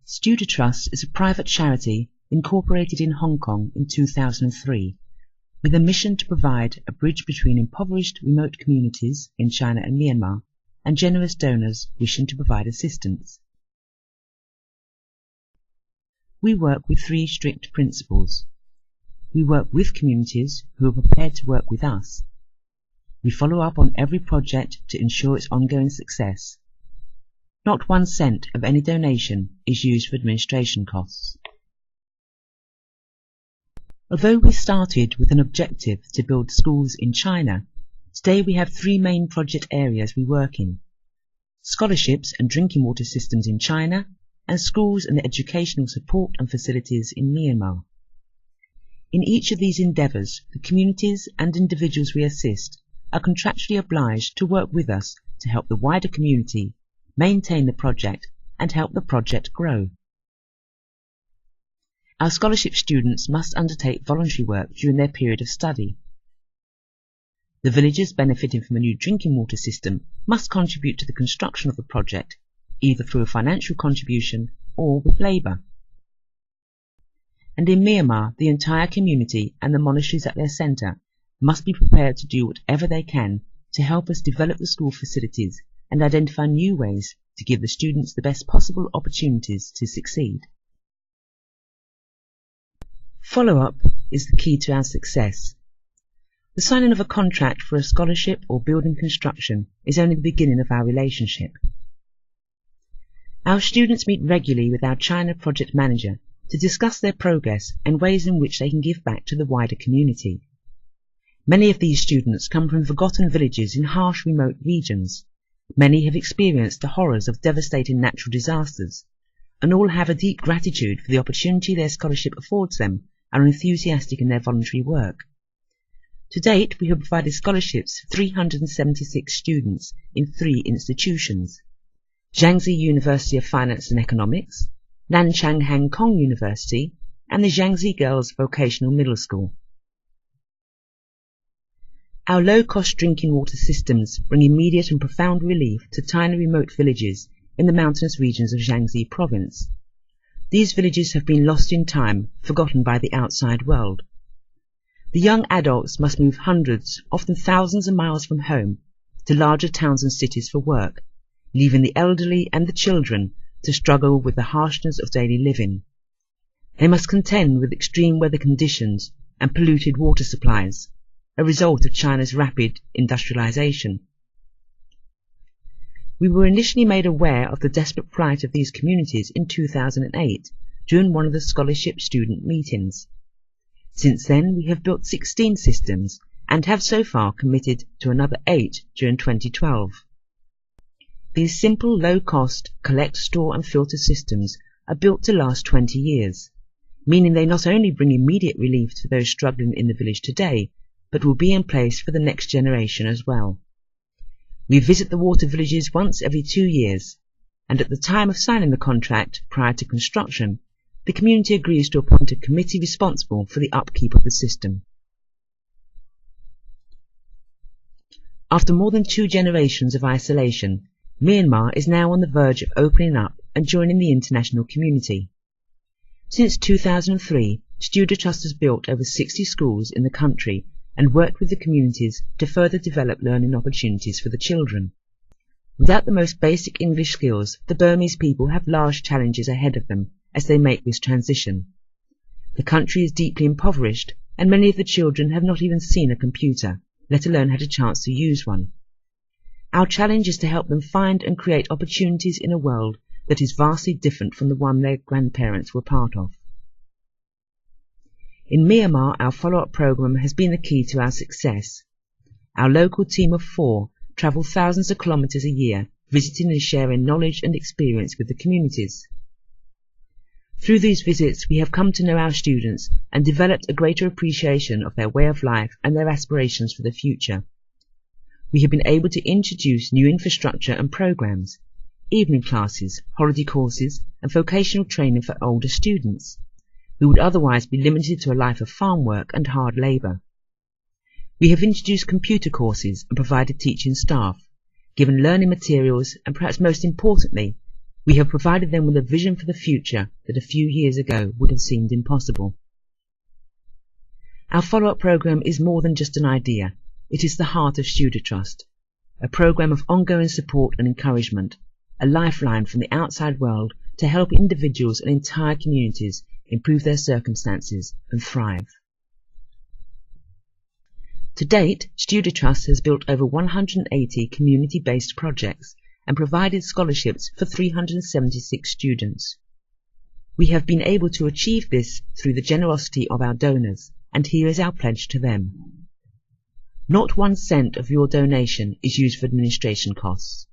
Introducton is a private charity incorporated in Hong Kong in 2003 with a mission to provide a bridge between impoverished remote communities in China and Myanmar and generous donors wishing to provide assistance. We work with three strict principles. We work with communities who are prepared to work with us. We follow up on every project to ensure its ongoing success. Not 1 cent of any donation is used for administration costs. Although we started with an objective to build schools in China, today we have 3 main project areas we work in: scholarships and drinking water systems in China, and schools and educational support and facilities in Myanmar. In each of these endeavours, the communities and individuals we assist are contractually obliged to work with us to help the wider community maintain the project and help the project grow. Our scholarship students must undertake voluntary work during their period of study. The villagers benefiting from a new drinking water system must contribute to the construction of the project, either through a financial contribution or with labour. And in Myanmar, the entire community and the monasteries at their centre must be prepared to do whatever they can to help us develop the school facilities and identify new ways to give the students the best possible opportunities to succeed. Follow-up is the key to our success. The signing of a contract for a scholarship or building construction is only the beginning of our relationship. Our students meet regularly with our China project manager to discuss their progress and ways in which they can give back to the wider community. Many of these students come from forgotten villages in harsh remote regions. Many have experienced the horrors of devastating natural disasters, and all have a deep gratitude for the opportunity their scholarship affords them and are enthusiastic in their voluntary work. To date, we have provided scholarships for 376 students in 3 institutions: Jiangxi University of Finance and Economics, Nanchang Hang Kong University, and the Jiangxi Girls Vocational Middle School. Our low-cost drinking water systems bring immediate and profound relief to tiny remote villages in the mountainous regions of Jiangxi province. These villages have been lost in time, forgotten by the outside world. The young adults must move hundreds, often thousands of miles from home to larger towns and cities for work, leaving the elderly and the children to struggle with the harshness of daily living. They must contend with extreme weather conditions and polluted water supplies, a result of China's rapid industrialization. We were initially made aware of the desperate plight of these communities in 2008 during one of the scholarship student meetings. Since then, we have built 16 systems and have so far committed to another 8 during 2012. These simple, low-cost collect, store and filter systems are built to last 20 years, meaning they not only bring immediate relief to those struggling in the village today, but will be in place for the next generation as well. We visit the water villages once every 2 years, and at the time of signing the contract prior to construction, the community agrees to appoint a committee responsible for the upkeep of the system. After more than 2 generations of isolation, Myanmar is now on the verge of opening up and joining the international community. Since 2003, Introducton has built over 60 schools in the country and worked with the communities to further develop learning opportunities for the children. Without the most basic English skills, the Burmese people have large challenges ahead of them as they make this transition. The country is deeply impoverished, and many of the children have not even seen a computer, let alone had a chance to use one. Our challenge is to help them find and create opportunities in a world that is vastly different from the one their grandparents were part of. In Myanmar, our follow-up program has been the key to our success. Our local team of 4 travel thousands of kilometers a year, visiting and sharing knowledge and experience with the communities. Through these visits, we have come to know our students and developed a greater appreciation of their way of life and their aspirations for the future. We have been able to introduce new infrastructure and programs, evening classes, holiday courses, and vocational training for older students, who would otherwise be limited to a life of farm work and hard labour. We have introduced computer courses and provided teaching staff, given learning materials, and perhaps most importantly, We have provided them with a vision for the future that a few years ago would have seemed impossible. Our follow-up programme is more than just an idea. It is the heart of Introducton, a programme of ongoing support and encouragement, a lifeline from the outside world to help individuals and entire communities improve their circumstances and thrive. To date, Introducton has built over 180 community-based projects and provided scholarships for 376 students. We have been able to achieve this through the generosity of our donors, and here is our pledge to them. Not 1 cent of your donation is used for administration costs.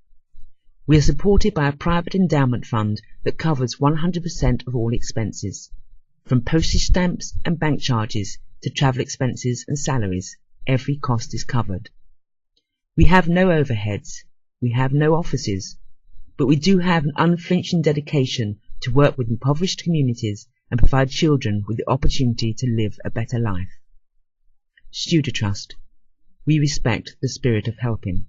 We are supported by a private endowment fund that covers 100% of all expenses. From postage stamps and bank charges to travel expenses and salaries, every cost is covered. We have no overheads. We have no offices, but we do have an unflinching dedication to work with impoverished communities and provide children with the opportunity to live a better life. Introducton. We respect the spirit of helping.